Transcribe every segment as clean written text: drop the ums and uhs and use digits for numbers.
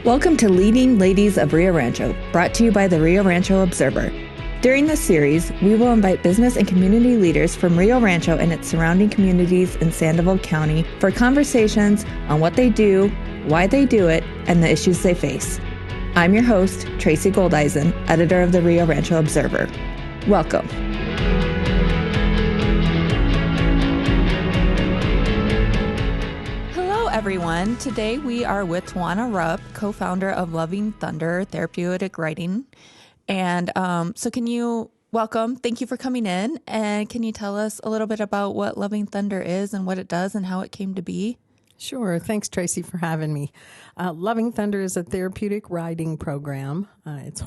Welcome to Leading Ladies of Rio Rancho, brought to you by the Rio Rancho Observer. During this series, we will invite business and community leaders from Rio Rancho and its surrounding communities in Sandoval County for conversations on what they do, why they do it, and the issues they face. I'm your host, Tracy Goldeisen, editor of the Rio Rancho Observer. Welcome. Everyone. Today we are with Twuana Raupp, co-founder of Loving Thunder Therapeutic Writing. And so can you welcome, thank you for coming in. And can you tell us a little bit about what Loving Thunder is and what it does and how it came to be? Sure. Thanks, Tracy, for having me. Loving Thunder is a therapeutic riding program. It's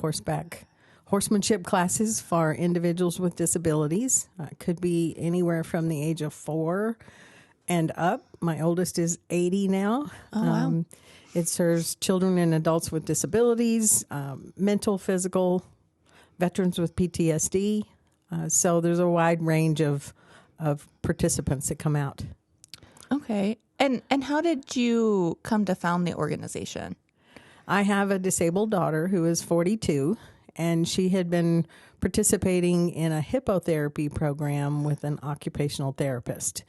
horsemanship classes for individuals with disabilities. It could be anywhere from the age of 4 and up. My oldest is 80 now. Oh, wow. It serves children and adults with disabilities, mental, physical, veterans with PTSD. So there's a wide range of participants that come out. Okay. And how did you come to found the organization? I have a disabled daughter who is 42, and she had been participating in a hippotherapy program with an occupational therapist.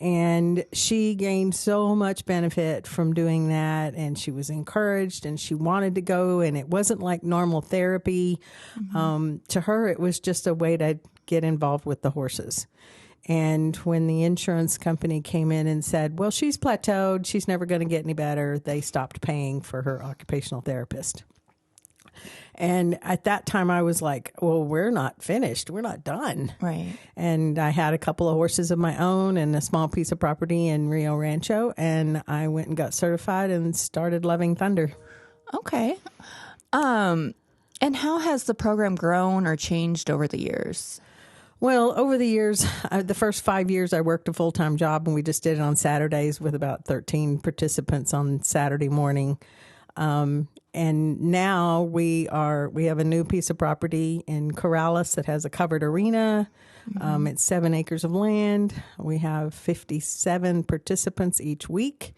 And she gained so much benefit from doing that, and she was encouraged, and she wanted to go, and it wasn't like normal therapy. Mm-hmm. To her, it was just a way to get involved with the horses. And when the insurance company came in and said, well, she's plateaued, she's never going to get any better, they stopped paying for her occupational therapist. And at that time, I was like, well, we're not finished. We're not done. Right. And I had a couple of horses of my own and a small piece of property in Rio Rancho. And I went and got certified and started Loving Thunder. Okay. And how has the program grown or changed over the years? Well, over the years, the first 5 years, I worked a full-time job, and we just did it on Saturdays with about 13 participants on Saturday morning. And now we have a new piece of property in Corrales that has a covered arena. Mm-hmm. It's 7 acres of land. We have 57 participants each week,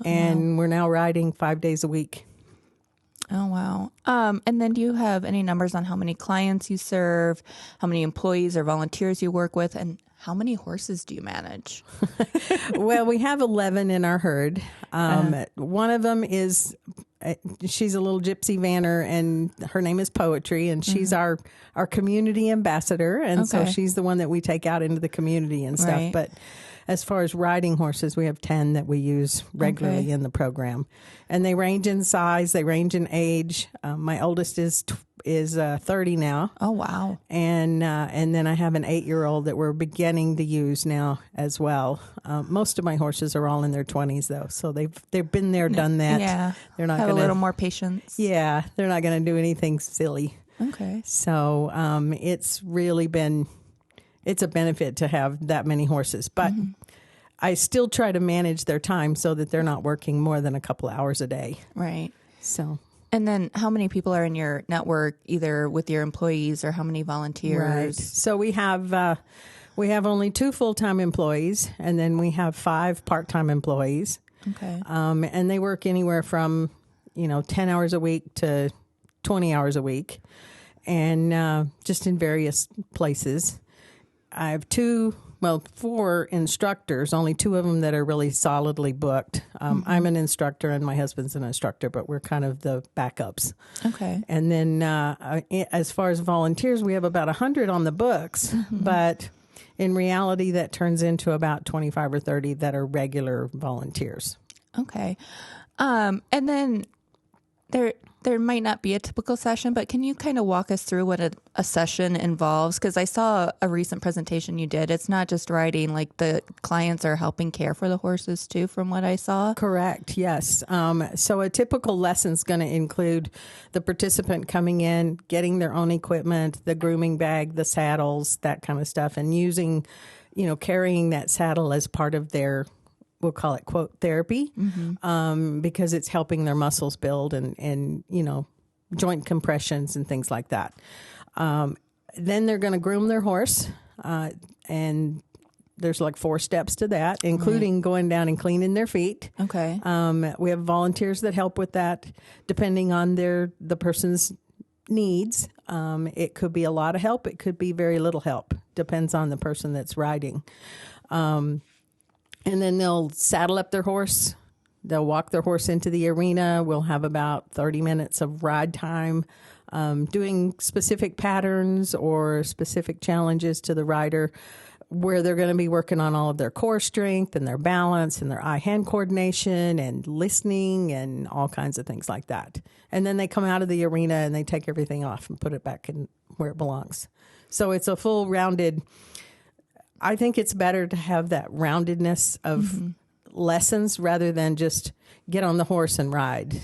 and we're now riding 5 days a week. Oh, wow. And then do you have any numbers on how many clients you serve, how many employees or volunteers you work with, and how many horses do you manage? Well, we have 11 in our herd. One of them is... she's a little gypsy vanner, and her name is Poetry, and she's our community ambassador, and so she's the one that we take out into the community and stuff. Right. But as far as riding horses, we have 10 that we use regularly in the program, and they range in size, they range in age. My oldest is 30 now. Oh, wow. And then I have an 8-year-old that we're beginning to use now as well. Most of my horses are all in their 20s though, so they've been there, done that. Yeah, they're not have gonna, a little more patience. Yeah, they're not going to do anything silly. Okay. So it's really been a benefit to have that many horses, but I still try to manage their time so that they're not working more than a couple of hours a day. Right. So. And then how many people are in your network, either with your employees or how many volunteers? Right. So we have only 2 full-time employees, and then we have 5 part-time employees. Okay. And they work anywhere from, 10 hours a week to 20 hours a week, and just in various places. I have 4 instructors, only 2 of them that are really solidly booked. I'm an instructor and my husband's an instructor, but we're kind of the backups. Okay. And then as far as volunteers, we have about 100 on the books, but in reality that turns into about 25 or 30 that are regular volunteers. Okay. And then there might not be a typical session, but can you kind of walk us through what a session involves? Because I saw a recent presentation you did. It's not just riding, like the clients are helping care for the horses too, from what I saw. Correct, yes. So a typical lesson is going to include the participant coming in, getting their own equipment, the grooming bag, the saddles, that kind of stuff, and using, carrying that saddle as part of their, we'll call it, quote, therapy, because it's helping their muscles build and joint compressions and things like that. Then they're going to groom their horse, and there's like 4 steps to that, including going down and cleaning their feet. Okay. We have volunteers that help with that, depending on the person's needs. It could be a lot of help. It could be very little help. Depends on the person that's riding. And then they'll saddle up their horse. They'll walk their horse into the arena. We'll have about 30 minutes of ride time, doing specific patterns or specific challenges to the rider, where they're going to be working on all of their core strength and their balance and their eye-hand coordination and listening and all kinds of things like that. And then they come out of the arena and they take everything off and put it back in where it belongs. So it's a full rounded, I think it's better to have that roundedness of lessons rather than just get on the horse and ride,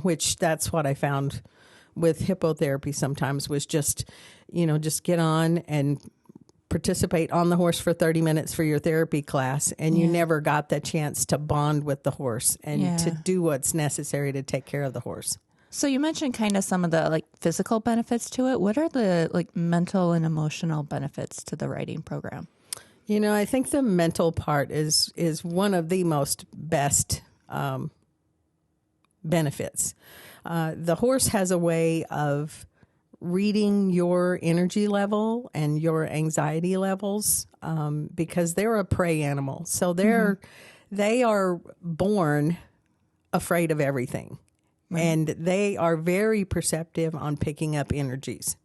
which that's what I found with hippotherapy sometimes was just get on and participate on the horse for 30 minutes for your therapy class, and you never got the chance to bond with the horse and to do what's necessary to take care of the horse. So you mentioned kind of some of the like physical benefits to it. What are the like mental and emotional benefits to the riding program? I think the mental part is one of the most best benefits. The horse has a way of reading your energy level and your anxiety levels because they're a prey animal. So they are born afraid of everything. Right. And they are very perceptive on picking up energies.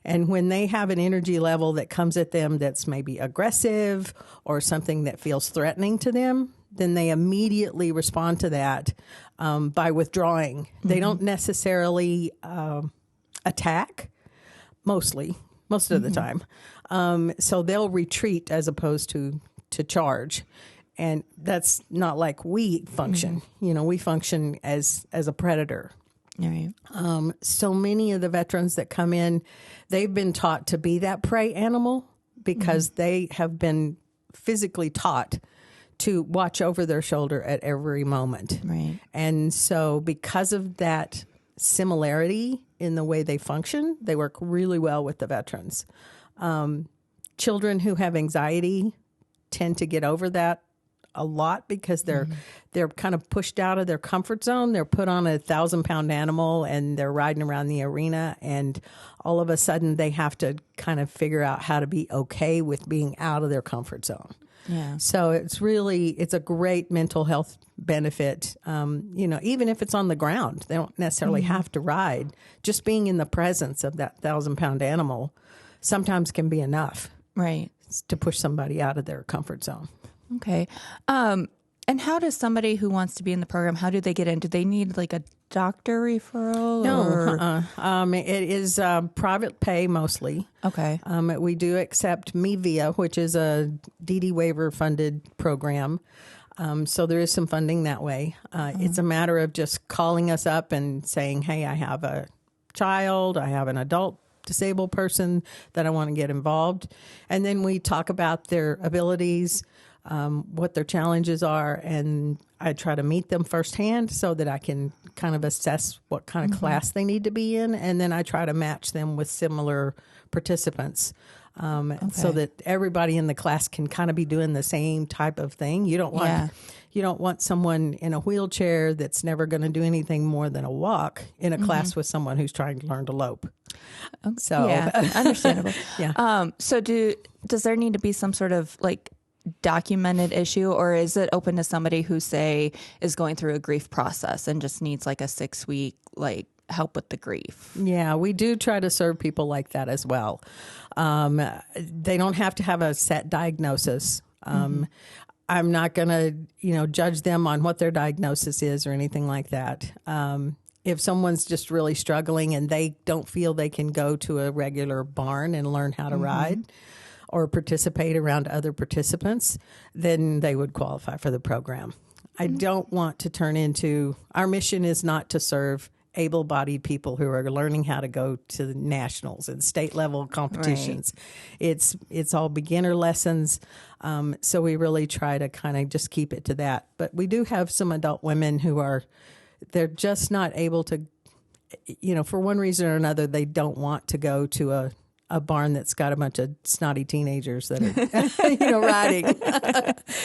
And when they have an energy level that comes at them that's maybe aggressive or something that feels threatening to them, then they immediately respond to that by withdrawing. They don't necessarily attack, most of the time. So they'll retreat as opposed to charge. And that's not like we function. We function as a predator. Right. So many of the veterans that come in, they've been taught to be that prey animal because they have been physically taught to watch over their shoulder at every moment. Right. And so because of that similarity in the way they function, they work really well with the veterans. Children who have anxiety tend to get over that a lot because they're kind of pushed out of their comfort zone. They're put on a 1,000-pound animal and they're riding around the arena, and all of a sudden they have to kind of figure out how to be okay with being out of their comfort zone. Yeah. So it's a great mental health benefit. Even if it's on the ground, they don't necessarily have to ride. Just being in the presence of that 1,000-pound animal sometimes can be enough. Right. To push somebody out of their comfort zone. Okay. And how does somebody who wants to be in the program, how do they get in? Do they need like a doctor referral? No. It is private pay mostly. Okay. We do accept MeVia, which is a DD waiver funded program. So there is some funding that way. It's a matter of just calling us up and saying, hey, I have a child, I have an adult disabled person that I want to get involved. And then we talk about their abilities, what their challenges are, and I try to meet them firsthand so that I can kind of assess what kind of class they need to be in, and then I try to match them with similar participants so that everybody in the class can kind of be doing the same type of thing. You don't want someone in a wheelchair that's never going to do anything more than a walk in a class with someone who's trying to learn to lope. So understandable. So does there need to be some sort of like documented issue, or is it open to somebody who say is going through a grief process and just needs like a 6-week like help with the grief? Yeah, we do try to serve people like that as well. They don't have to have a set diagnosis. I'm not going to, judge them on what their diagnosis is or anything like that. If someone's just really struggling and they don't feel they can go to a regular barn and learn how to ride or participate around other participants, then they would qualify for the program. I don't want to turn into, our mission is not to serve able-bodied people who are learning how to go to the nationals and state-level competitions. Right. It's all beginner lessons, so we really try to kind of just keep it to that. But we do have some adult women who they're just not able to, for one reason or another, they don't want to go to a barn that's got a bunch of snotty teenagers that are, riding.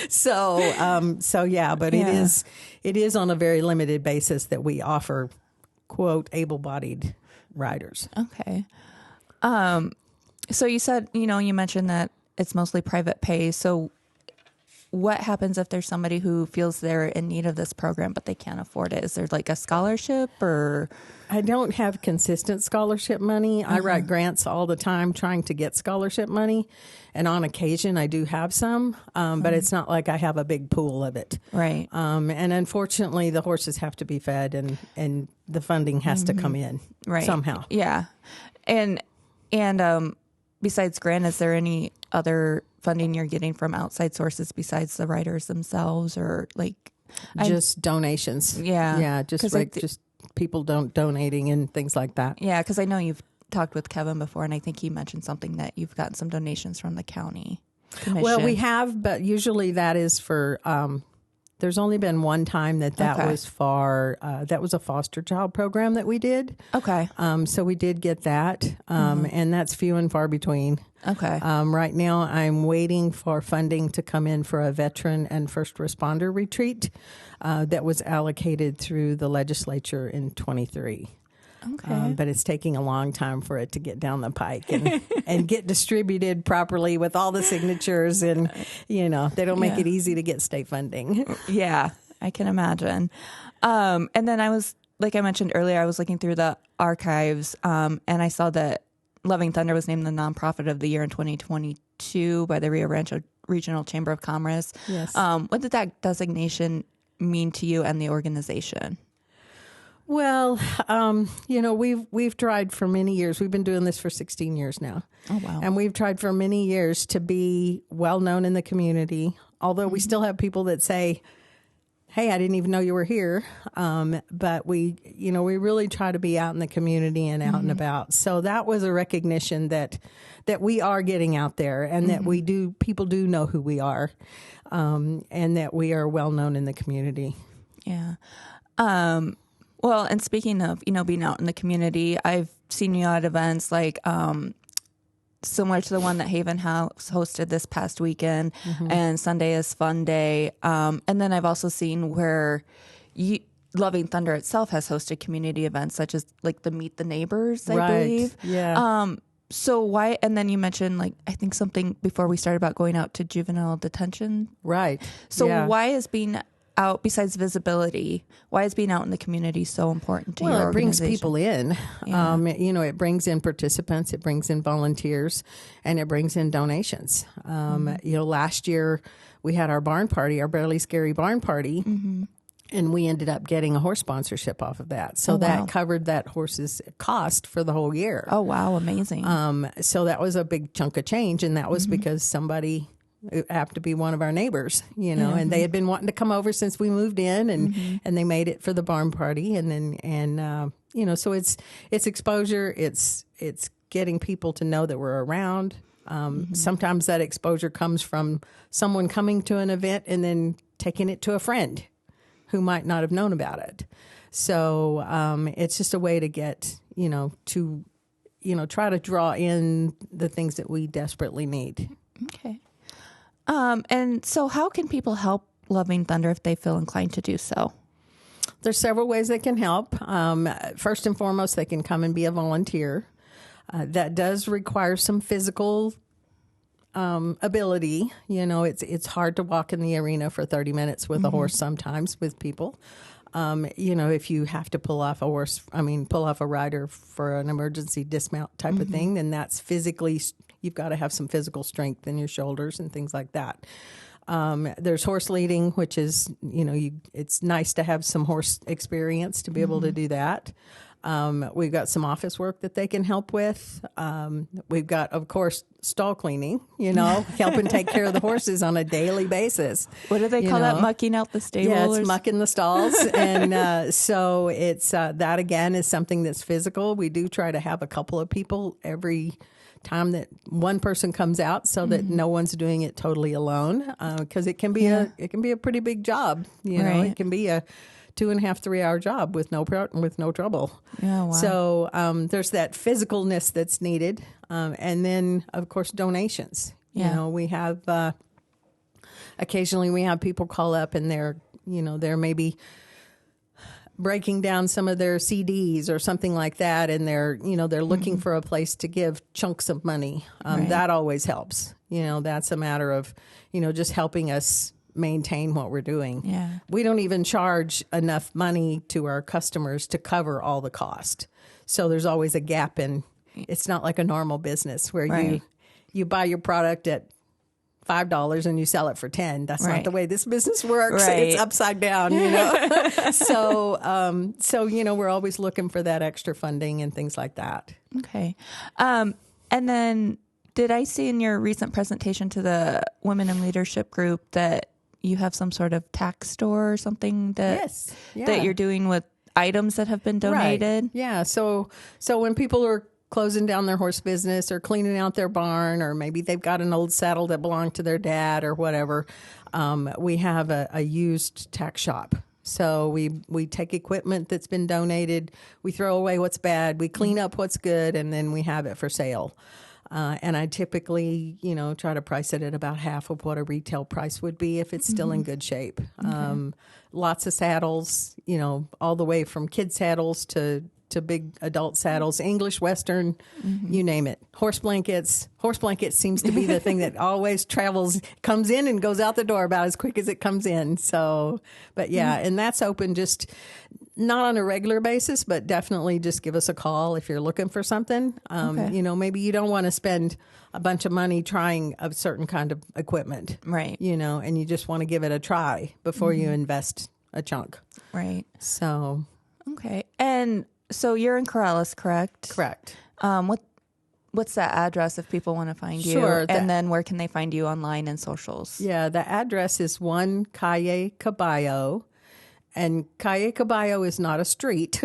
So yeah, but it is on a very limited basis that we offer, quote, able-bodied riders. Okay. So you said, you mentioned that it's mostly private pay. So what happens if there's somebody who feels they're in need of this program, but they can't afford it? Is there like a scholarship or? I don't have consistent scholarship money. I write grants all the time trying to get scholarship money. And on occasion I do have some, but it's not like I have a big pool of it. Right. And unfortunately the horses have to be fed and the funding has to come in somehow. Yeah. And besides grant, is there any other funding you're getting from outside sources besides the riders themselves, or like just donations? Yeah. Just people donating and things like that. Yeah. Cause I know you've talked with Kevin before, and I think he mentioned something that you've gotten some donations from the county commission. Well, we have, but usually that is for, there's only been one time that was for, that was a foster child program that we did. Okay. So we did get that, and that's few and far between. Okay. Right now I'm waiting for funding to come in for a veteran and first responder retreat that was allocated through the legislature in 23. Okay. But it's taking a long time for it to get down the pike and get distributed properly with all the signatures. And, they don't make it easy to get state funding. Yeah, I can imagine. And then like I mentioned earlier, I was looking through the archives and I saw that Loving Thunder was named the Nonprofit of the Year in 2022 by the Rio Rancho Regional Chamber of Commerce. Yes. What did that designation mean to you and the organization? Well, we've tried for many years. We've been doing this for 16 years now. Oh, wow. And we've tried for many years to be well known in the community, although we still have people that say, hey, I didn't even know you were here. But we really try to be out in the community and out and about. So that was a recognition that we are getting out there and that people do know who we are, and that we are well known in the community. Yeah. Well, and speaking of, being out in the community, I've seen you at events like similar to the one that Haven House hosted this past weekend, and Sunday is Fun Day. And then I've also seen where Loving Thunder itself has hosted community events such as like the Meet the Neighbors, I believe. Yeah. So why, and then you mentioned like, I think something before we started about going out to juvenile detention. Right. So why is being out, besides visibility, why is being out in the community so important to your organization? Well, it brings people in. Yeah. It brings in participants, it brings in volunteers, and it brings in donations. Last year we had our barn party, our Barely Scary barn party, and we ended up getting a horse sponsorship off of that. So that covered that horse's cost for the whole year. Oh, wow. Amazing. So that was a big chunk of change, and that was because somebody... It happened to be one of our neighbors, and they had been wanting to come over since we moved in, and they made it for the barn party, so it's exposure, it's getting people to know that we're around. Sometimes that exposure comes from someone coming to an event and then taking it to a friend who might not have known about it. So it's just a way to get try to draw in the things that we desperately need. Okay. And so how can people help Loving Thunder if they feel inclined to do so? There's several ways they can help. First and foremost, they can come and be a volunteer. That does require some physical ability. It's hard to walk in the arena for 30 minutes with a horse sometimes with people. If you have to pull off a rider for an emergency dismount type of thing, then that's physically, you've got to have some physical strength in your shoulders and things like that. There's horse leading, which is, it's nice to have some horse experience to be able to do that. We've got some office work that they can help with. We've got, of course, stall cleaning, helping take care of the horses on a daily basis. What do they call that? Mucking out the stable? Yeah, it's mucking the stalls. And so it's that, again, is something that's physical. We do try to have a couple of people every time that one person comes out so that no one's doing it totally alone, because it can be a pretty big job. It can be a 2.5, 3 hour job with no trouble. Yeah, wow. So there's that physicalness that's needed. And then, of course, donations. Yeah. You know, we have, occasionally we have people call up and they're maybe breaking down some of their CDs or something like that, and they're looking for a place to give chunks of money. Right. That always helps. That's a matter of, just helping us maintain what we're doing. Yeah. We don't even charge enough money to our customers to cover all the cost. So there's always a gap in, it's not like a normal business where Right. you buy your product at $5 and you sell it for 10. That's Right. not the way this business works. Right. It's upside down, So, we're always looking for that extra funding and things like that. Okay. And then did I see in your recent presentation to the Women in Leadership group that you have some sort of tax store or something Yes. Yeah. that you're doing with items that have been donated? Right. Yeah. So when people are closing down their horse business or cleaning out their barn, or maybe they've got an old saddle that belonged to their dad or whatever, we have a used tack shop. So we take equipment that's been donated, we throw away what's bad, we clean up what's good, and then we have it for sale. And I typically, try to price it at about half of what a retail price would be if it's still in good shape. Okay. Lots of saddles, all the way from kid saddles to big adult saddles, English, Western, you name it. Horse blankets. Horse blankets seems to be the thing that always comes in and goes out the door about as quick as it comes in. So, but yeah, and that's open just not on a regular basis, but definitely just give us a call if you're looking for something. Okay. Maybe you don't want to spend a bunch of money trying a certain kind of equipment. Right. And you just want to give it a try before you invest a chunk. Right. So. Okay. And so you're in Corrales, correct? Correct. What's that address if people want to find you? Sure. And then where can they find you online and socials? Yeah, the address is 1 Calle Caballo. And Calle Caballo is not a street.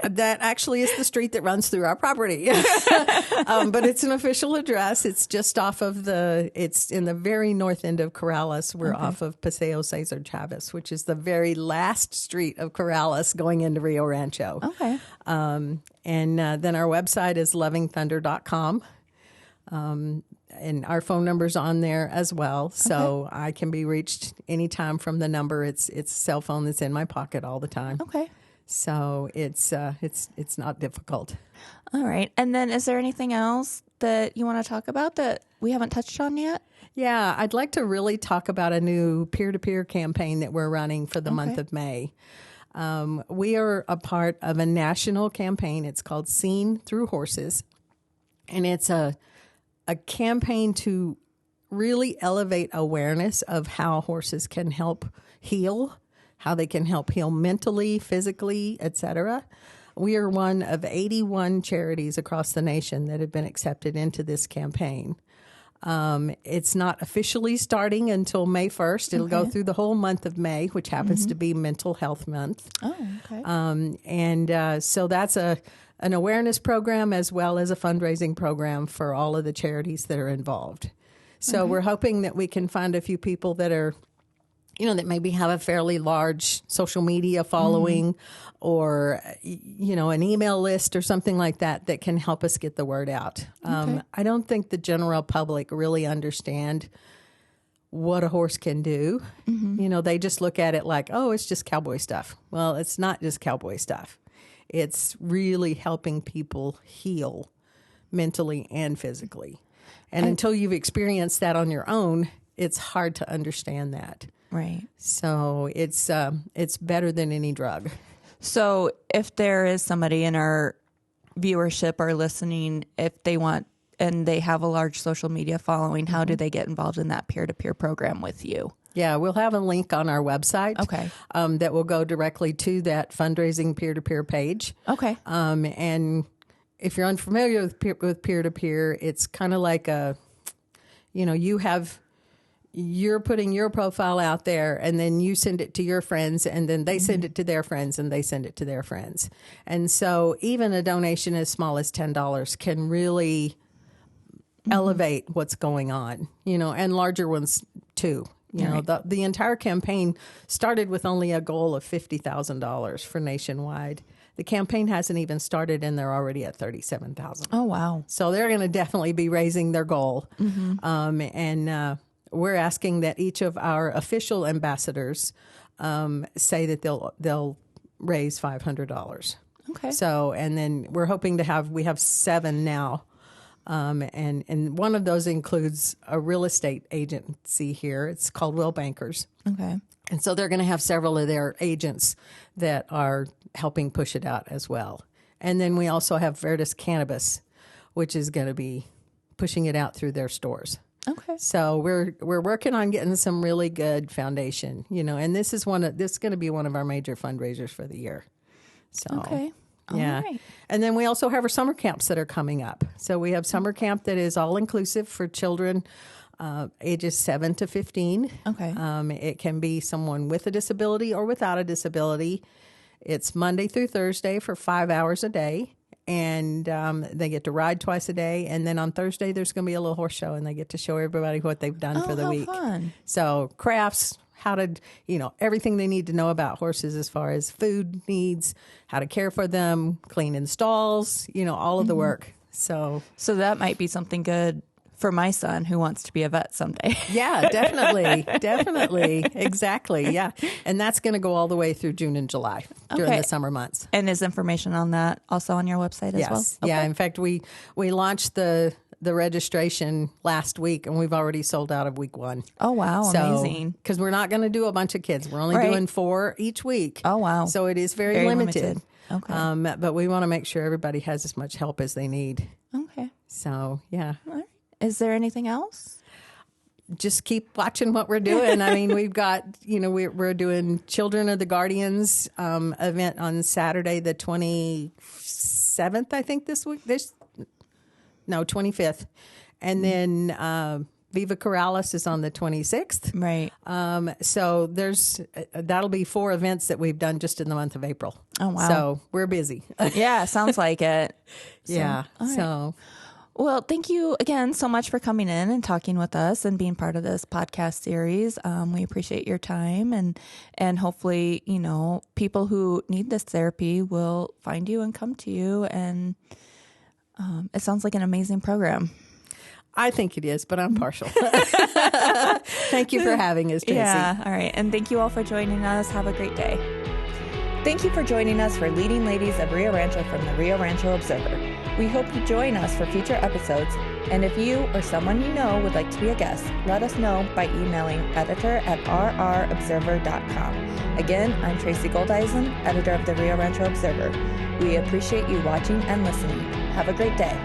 That actually is the street that runs through our property. But it's an official address. It's just off of it's in the very north end of Corrales. We're off of Paseo Cesar Chavez, which is the very last street of Corrales going into Rio Rancho. Okay. And then our website is lovingthunder.com. And our phone number's on there as well, so I can be reached anytime from the number. It's a cell phone that's in my pocket all the time. Okay. So it's not difficult. All right. And then is there anything else that you want to talk about that we haven't touched on yet? Yeah, I'd like to really talk about a new peer-to-peer campaign that we're running for the month of May. We are a part of a national campaign. It's called Seen Through Horses, and it's a campaign to really elevate awareness of how horses can help heal, how they can help heal mentally, physically, etc. We are one of 81 charities across the nation that have been accepted into this campaign. It's not officially starting until May 1st. It'll go through the whole month of May, which happens to be Mental Health Month. Oh, okay. So that's an awareness program as well as a fundraising program for all of the charities that are involved. So we're hoping that we can find a few people that are, that maybe have a fairly large social media following or, an email list or something like that can help us get the word out. I don't think the general public really understand what a horse can do. They just look at it like, oh, it's just cowboy stuff. Well, it's not just cowboy stuff. It's really helping people heal mentally and physically. And until you've experienced that on your own, it's hard to understand that. Right. So it's better than any drug. So if there is somebody in our viewership or listening, if they want and they have a large social media following, how do they get involved in that peer-to-peer program with you? Yeah, we'll have a link on our website that will go directly to that fundraising peer-to-peer page. Okay. And if you're unfamiliar with peer-to-peer, it's kind of like you're putting your profile out there and then you send it to your friends and then they send it to their friends and they send it to their friends. And so even a donation as small as $10 can really elevate what's going on, and larger ones too. You know, the entire campaign started with only a goal of $50,000 for nationwide. The campaign hasn't even started, and they're already at $37,000. Oh, wow. So they're going to definitely be raising their goal. And we're asking that each of our official ambassadors say that they'll raise $500. Okay. So, and then we're hoping to we have 7 now. And one of those includes a real estate agency here. It's called Will Bankers. Okay. And so they're going to have several of their agents that are helping push it out as well. And then we also have Vertus Cannabis, which is going to be pushing it out through their stores. Okay. So we're working on getting some really good foundation, you know, and this is going to be one of our major fundraisers for the year. So, okay. Yeah. All right. And then we also have our summer camps that are coming up. So we have summer camp that is all inclusive for children ages 7 to 15. Okay. It can be someone with a disability or without a disability. It's Monday through Thursday for 5 hours a day. And they get to ride twice a day. And then on Thursday, there's going to be a little horse show, and they get to show everybody what they've done for the week. Fun. So crafts, how to, everything they need to know about horses as far as food needs, how to care for them, cleaning stalls, all of the work. So that might be something good for my son who wants to be a vet someday. Yeah, definitely. Definitely. Exactly. Yeah. And that's going to go all the way through June and July during the summer months. And is information on that also on your website as well? Yes. Yeah. In fact, we launched the registration last week, and we've already sold out of week 1. Oh, wow. Amazing. Because we're not going to do a bunch of kids. We're only doing 4 each week. Oh, wow. So it is very limited. Okay. But we want to make sure everybody has as much help as they need. Okay. So, yeah. All right. Is there anything else? Just keep watching what we're doing. I mean, we've got, we're doing Children of the Guardians event on Saturday, the 27th, I think this week. 25th. And then Viva Corrales is on the 26th. Right. So that'll be 4 events that we've done just in the month of April. Oh, wow. So we're busy. Yeah, sounds like it. Yeah. Right. So. Well, thank you again so much for coming in and talking with us and being part of this podcast series. We appreciate your time, and hopefully, people who need this therapy will find you and come to you. And it sounds like an amazing program. I think it is, but I'm partial. Thank you for having us, Tracy. Yeah. All right. And thank you all for joining us. Have a great day. Thank you for joining us for Leading Ladies of Rio Rancho from the Rio Rancho Observer. We hope you join us for future episodes, and if you or someone you know would like to be a guest, let us know by emailing editor@rrobserver.com. Again, I'm Tracy Goldeisen, editor of the Rio Rancho Observer. We appreciate you watching and listening. Have a great day.